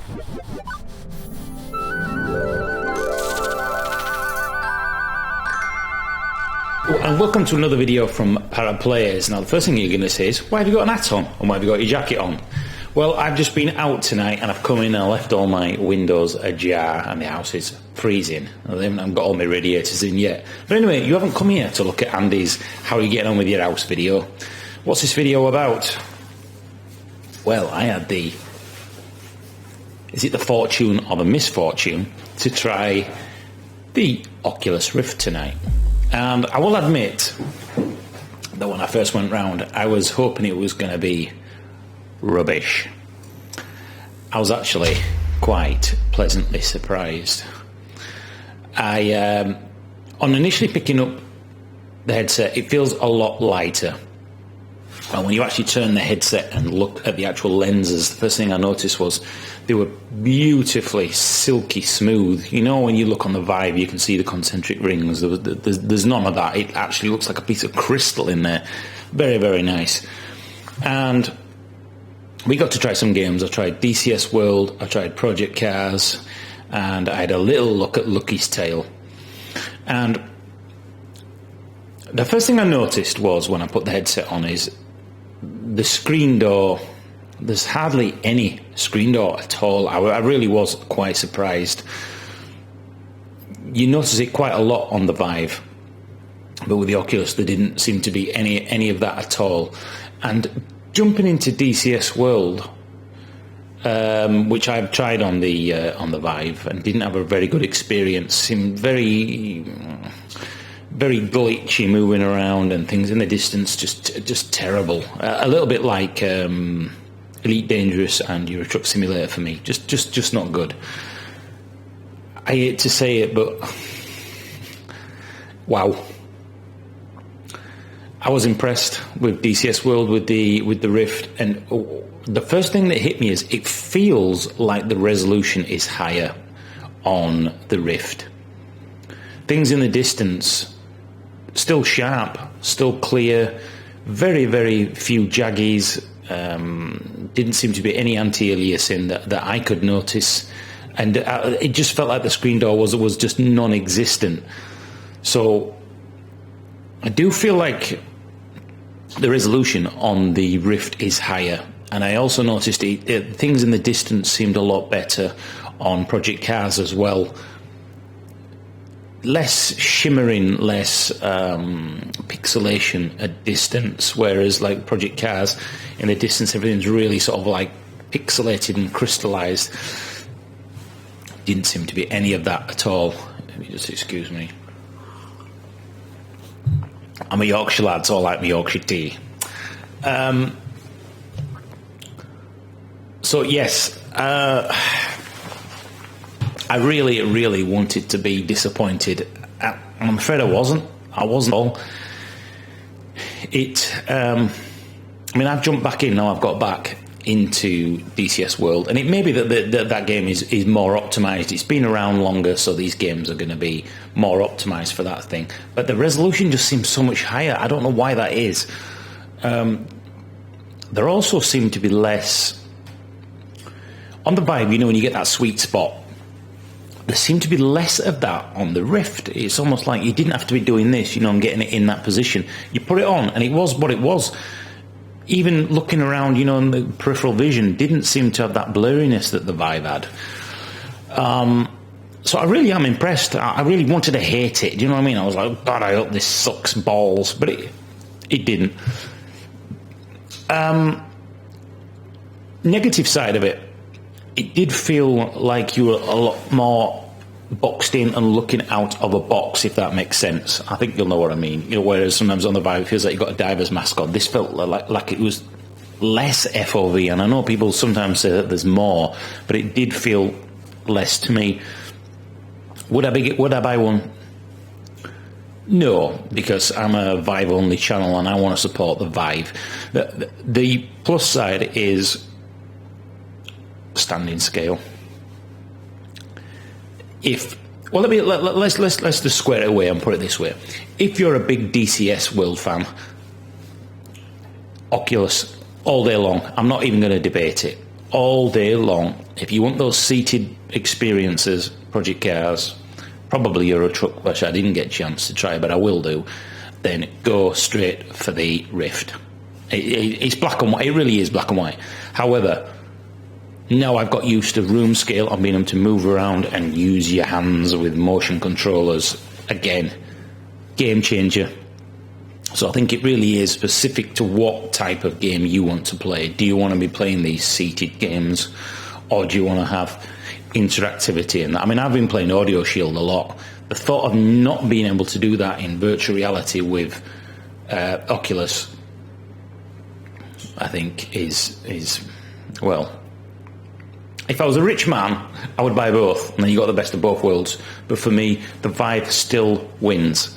And welcome to another video from ParaPlays. Now the first thing you're going to say is, why have you got an hat on? And why have you got your jacket on? Well, I've just been out tonight and I've come in and I left all my windows ajar and the house is freezing. I haven't got all my radiators in yet. But anyway, you haven't come here to look at Andy's How Are You Getting On With Your House video. What's this video about? Well, I had the fortune or the misfortune to try the Oculus Rift tonight. And I will admit that when I first went round, I was hoping it was going to be rubbish. I was actually quite pleasantly surprised. On initially picking up the headset, it feels a lot lighter. And when you actually turn the headset and look at the actual lenses, the first thing I noticed was they were beautifully silky smooth. You know, when you look on the Vive, you can see the concentric rings. There's none of that. It actually looks like a piece of crystal in there. Very, very nice. And we got to try some games. I tried DCS World, I tried Project Cars, and I had a little look at Lucky's Tale. And the first thing I noticed was, when I put the headset on, is the screen door. There's hardly any screen door at all. I really was quite surprised. You notice it quite a lot on the Vive, but with the Oculus there didn't seem to be any of that at all. And jumping into DCS World, which I've tried on the Vive and didn't have a very good experience, seemed very glitchy, moving around and things in the distance, just terrible. A little bit like Elite Dangerous and Euro Truck Simulator for me. Just not good. I hate to say it, but wow. I was impressed with DCS World, with the Rift, and the first thing that hit me is it feels like the resolution is higher on the Rift. Things in the distance still sharp, still clear, very, very few jaggies. Didn't seem to be any anti-aliasing that I could notice, and it just felt like the screen door was just non-existent. So I do feel like the resolution on the Rift is higher, and I also noticed things in the distance seemed a lot better on Project Cars as well. Less shimmering, less pixelation at distance, whereas like Project Cars, in the distance everything's really sort of like pixelated and crystallized. Didn't seem to be any of that at all. Let me just excuse me. I'm a Yorkshire lad, so I like my Yorkshire tea. So yes, I really, really wanted to be disappointed. I'm afraid I wasn't. I wasn't at all. I've jumped back in now. I've got back into DCS World, and it may be that game is more optimized. It's been around longer, so these games are going to be more optimized for that thing. But the resolution just seems so much higher. I don't know why that is. There also seem to be less on the Vive. You know, when you get that sweet spot, there seemed to be less of that on the Rift. It's almost like you didn't have to be doing this, you know, and getting it in that position. You put it on, and it was what it was. Even looking around, you know, in the peripheral vision, didn't seem to have that blurriness that the Vive had. So I really am impressed. I really wanted to hate it. Do you know what I mean? I was like, God, I hope this sucks balls. But it didn't. Negative side of it, it did feel like you were a lot more boxed in and looking out of a box, if that makes sense. I think you'll know what I mean. You know, whereas sometimes on the Vive it feels like you've got a diver's mask on. This felt like it was less FOV, and I know people sometimes say that there's more, but it did feel less to me. Would I buy one? No, because I'm a Vive only channel and I want to support the Vive. The plus side is standing scale. Let's just square it away and put it this way. If you're a big DCS World fan, Oculus all day long. I'm not even going to debate it. All day long, if you want those seated experiences, Project Cars, probably Euro Truck, which I didn't get a chance to try, but I will do, then go straight for the Rift. It's black and white. It really is black and white. However, now I've got used to room scale on being able to move around and use your hands with motion controllers. Again, game changer. So I think it really is specific to what type of game you want to play. Do you want to be playing these seated games, or do you want to have interactivity in that? I mean, I've been playing Audio Shield a lot. The thought of not being able to do that in virtual reality with Oculus, I think is well, if I was a rich man, I would buy both, and then you got the best of both worlds. But for me, the Vive still wins.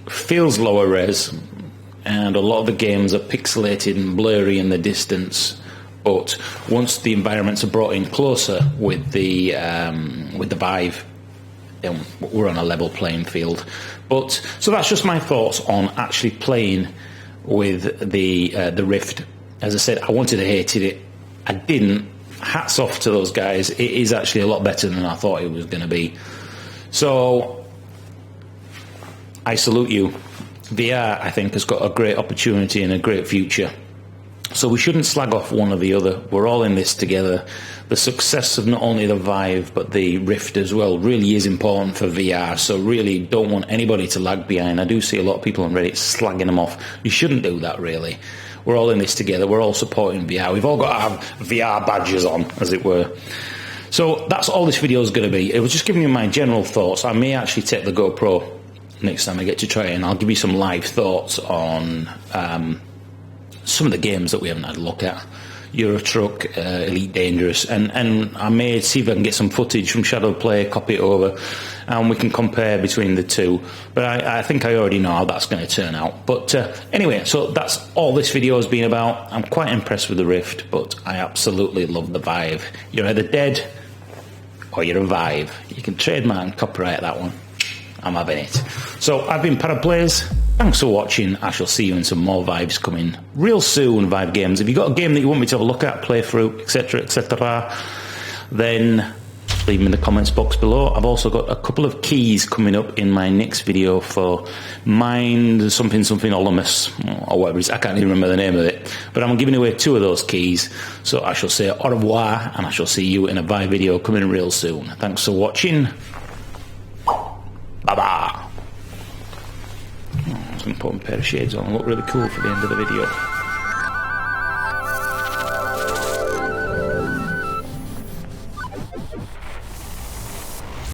Feels lower res, and a lot of the games are pixelated and blurry in the distance. But once the environments are brought in closer with the Vive, then we're on a level playing field. But so that's just my thoughts on actually playing with the Rift. As I said, I wanted to hate it. I didn't. Hats off to those guys. It is actually a lot better than I thought it was going to be. So I salute you. VR, I think, has got a great opportunity and a great future. So we shouldn't slag off one or the other. We're all in this together. The success of not only the Vive but the Rift as well really is important for VR. So really don't want anybody to lag behind. I do see a lot of people on Reddit slagging them off. You shouldn't do that, really. We're all in this together. We're all supporting VR. We've all got to have VR badges on, as it were. So that's all this video is going to be. It was just giving you my general thoughts. I may actually take the GoPro next time I get to try it, and I'll give you some live thoughts on some of the games that we haven't had a look at. Euro Truck, Elite Dangerous, and I may see if I can get some footage from Shadow Play, copy it over, and we can compare between the two. But I think I already know how that's going to turn out. But anyway, so that's all this video has been about. I'm quite impressed with the Rift, but I absolutely love the Vive. You're either dead or you're a Vive. You can trademark and copyright that one. I'm having it. So I've been ParaPlays. Thanks for watching. I shall see you in some more Vives coming real soon. Vive games. If you've got a game that you want me to have a look at, play through, etc., then leave them in the comments box below. I've also got a couple of keys coming up in my next video for Mind something Olumus, or whatever it is. I can't even remember the name of it. But I'm giving away 2 of those keys. So I shall say au revoir, and I shall see you in a Vive video coming real soon. Thanks for watching. Bye-bye. I'm going to put a pair of shades on and look really cool for the end of the video.